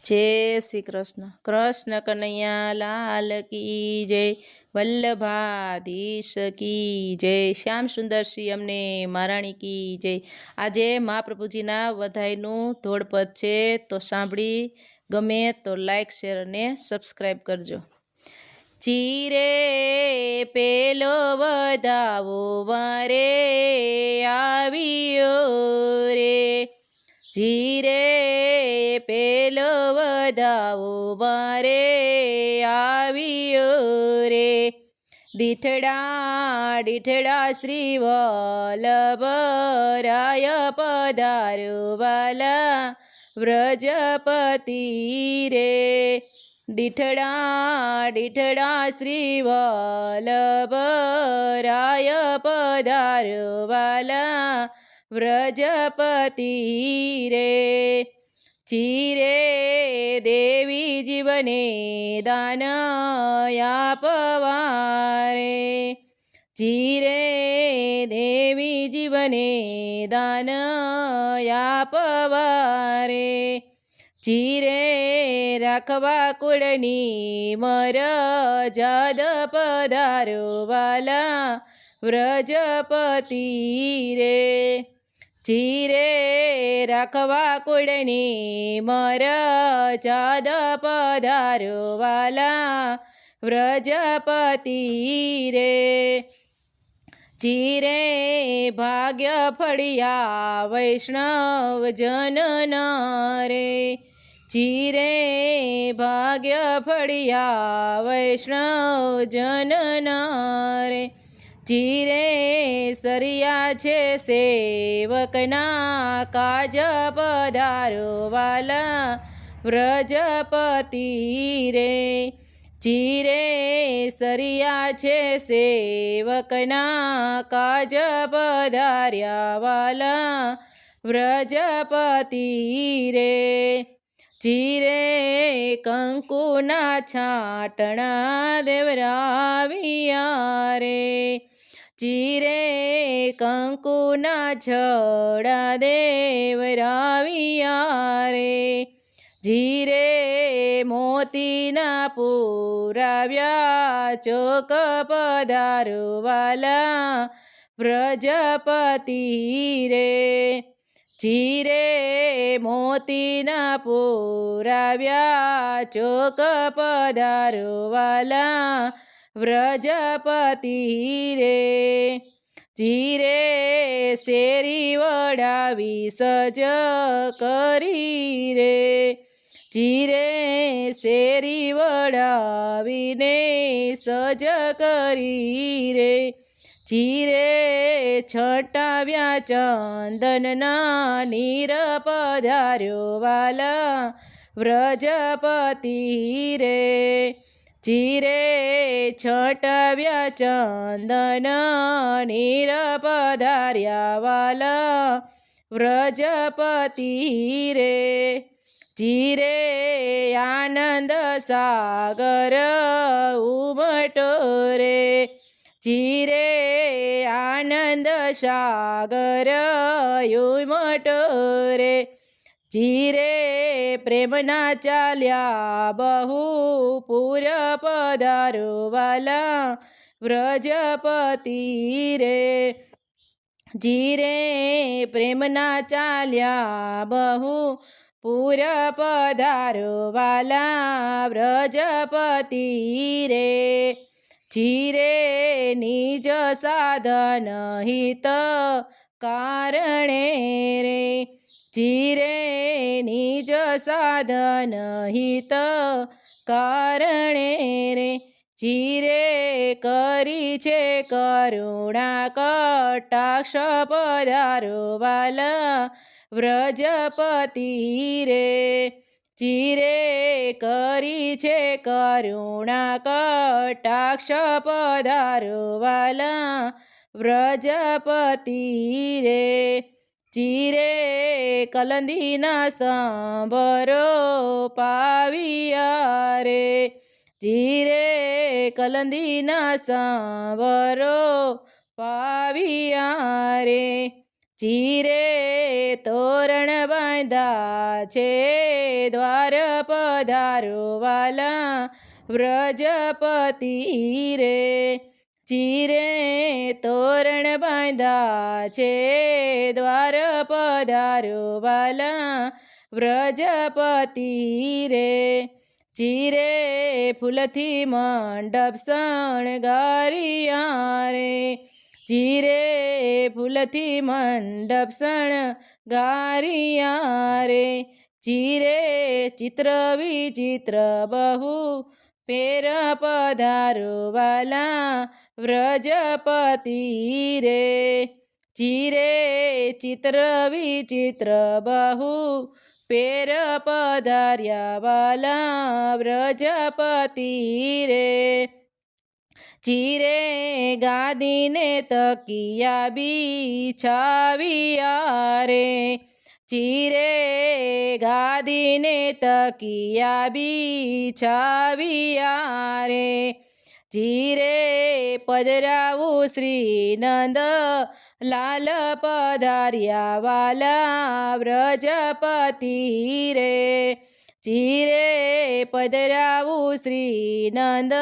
जय श्री कृष्ण। कृष्ण कन्हैया लाल की जय। वल्लभाधीश की जय। श्याम सुंदर श्री अमने महाराणी की जय। आजे महाप्रभुजीना वधाईनु धोड़पद छे, तो सांभળી गमे तो लाइक शेर ने सब्सक्राइब करजो। चीरे पेलो वधावो मारे आवियो रे, जीरे पेलो वधावो मारे आवियो रे। દીઠડા દીઠડા શ્રી વલ્લભરાય પધાર્યો વાલા વ્રજપતિ રે। દીઠડા દીઠડા શ્રી વલ્લભરાય પધાર્યો વાલા વ્રજપતિ રે। ચીરે દેવી જીવને દાન આપવારે, ચીરે દેવી જીવને દાન આપવારે। ચીરે રાખવા કુળની મરજદ પધાર્યો વાલા વ્રજપતિ રે। ચીરે રાખવા કુળની મરજદ પધાર્યો વાલા વ્રજપતિ રે। ચીરે ભાગ્ય ફળિયા વૈષ્ણવ જનન રે, ચીરે ભાગ્ય ફળિયા વૈષ્ણવ જનન રે। ચીરે સરિયા છે સેવકના કાજ પધાર્યો વાલા વ્રજપતિ રે। ચીરે સરિયા છે સેવકના કાજ પધાર્યા વાલા વ્રજપતિ રે। ચીરે કંકુના છાટણા દેવરાવિયા રે, ચીરે કંકુના છડા દેવરાવિયા રે। જીરે મોતીના પુરાવ્યા ચોક પધાર્યો વાલા વ્રજપતિ રે। ચીરે મોતીના પુરાવ્યા ચોક પધાર્યો વાલા વ્રજપતિ રે। ચીરે શેરી વડાવી સજ કરી રે, ચીરે શેરી વડાવીને સજ કરી રે। ચીરે છટાવ્યા ચંદનના નીર પધાર્યો વાલા વ્રજપતિ રે। ચીરે છટાવ્યા ચંદન નીર પધાર્યા વાલા વ્રજપતિ રે। ચીરે આનંદ સાગર ઉમટો રે, ચીરે આનંદ સાગર ઉમટો રે। ચીરે પ્રેમના ચાલ્યા બહુ પૂર પધાર્યો વાલા વ્રજપતિ રે। ચીરે પ્રેમના ચાલ્યા બહુ પૂર પધાર્યો વાલા વ્રજપતિ રે। ચીરે નિજ સાધન હિત કારણે રે, ચીરે નિજ સાધન હિત કારણે રે। ચીરે કરી છે કરુણા કટાક્ષ પધાર્યો વાલા વ્રજપતિ રે। ચીરે કરી છે કરુણા કટાક્ષ પધાર્યો વાલા વ્રજપતિ રે। ચીરે કલંદીના સંભરો પાવિયા રે, ચીરે કલંદીના સંભરો પાવિયા રે। ચીરે તોરણ બાંધા છે, દ્વાર પધારો વાલા વ્રજપતિ રે. ચીરે તોરણ બાંધા છે, દ્વાર પધારો વાલા વ્રજપતિ રે. ચીરે ફૂલથી મંડપ શણગારિયા રે. ચીરે ફૂલથી મંડપ શણગારિયા રે. ચીરે ચિત્ર વિચિત્ર બહુ પેર પધારો વાલા વ્રજપતિ રે. ચીરે ચિત્ર વિચિત્ર બહુ પેર પધાર્યા વાલા વ્રજપતિ રે. ચીરે ગાદીને તકિયા બિછાવ્યા રે. ચીરે ગાદીને તકિયા બિછાવ્યા રે. ચીરે પધરાવું શ્રી નંદ લાલ પધાર્યા વાલા વ્રજપતિ રે. ચીરે પધરાવું શ્રી નંદ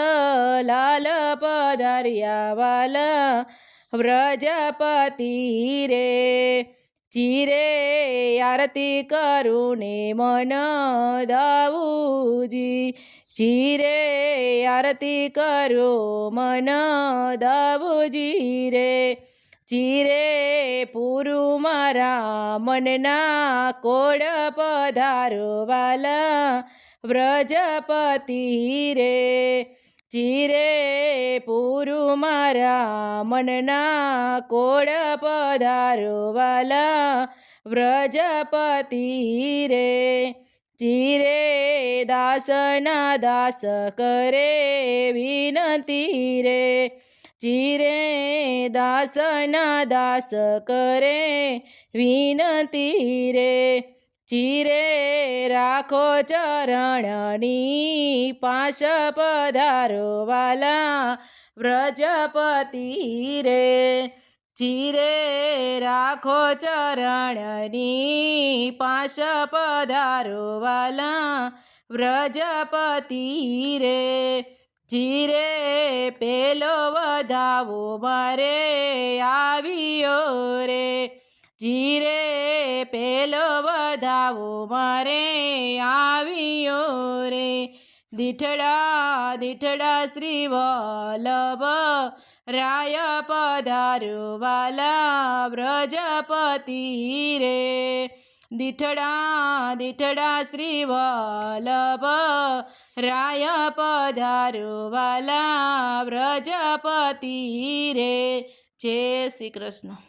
લાલ પધાર્યા વાલા વ્રજપતિ રે. ચીરે આરતી કરું ને મન દાઉજી. ચીરે આરતી કરો મન દાઉજી રે. ચીરે પૂરું મારા મનના કોડ પધારો વાલા વ્રજપતિ રે. ચીરે પૂરું મારા મનના કોડ પધારો વાલા વ્રજપતિ રે. ચીરે દાસના દાસ કરે વિનંતી રે. ચીરે દાસના દાસ કરે વિનંતી રે. ચીરે રાખો ચરણની પાશ પધારો વાલા વ્રજપતિ રે. ચીરે રાખો ચરણની પાશ પધારો વાલા વ્રજપતિ રે. ચીરે પેલો વધાવો મારે આવ્યો રે. ચીરે પેલો વધાવો મારે આવ્યો રે. દીઠડા દીઠડા શ્રી વલ્લભ રાય પધારો વાલા વ્રજપતિ રે. દીઠડા દીઠડા શ્રી વલ્લભ રાય પધારો વાલા વ્રજપતિ રે. જય શ્રી કૃષ્ણ.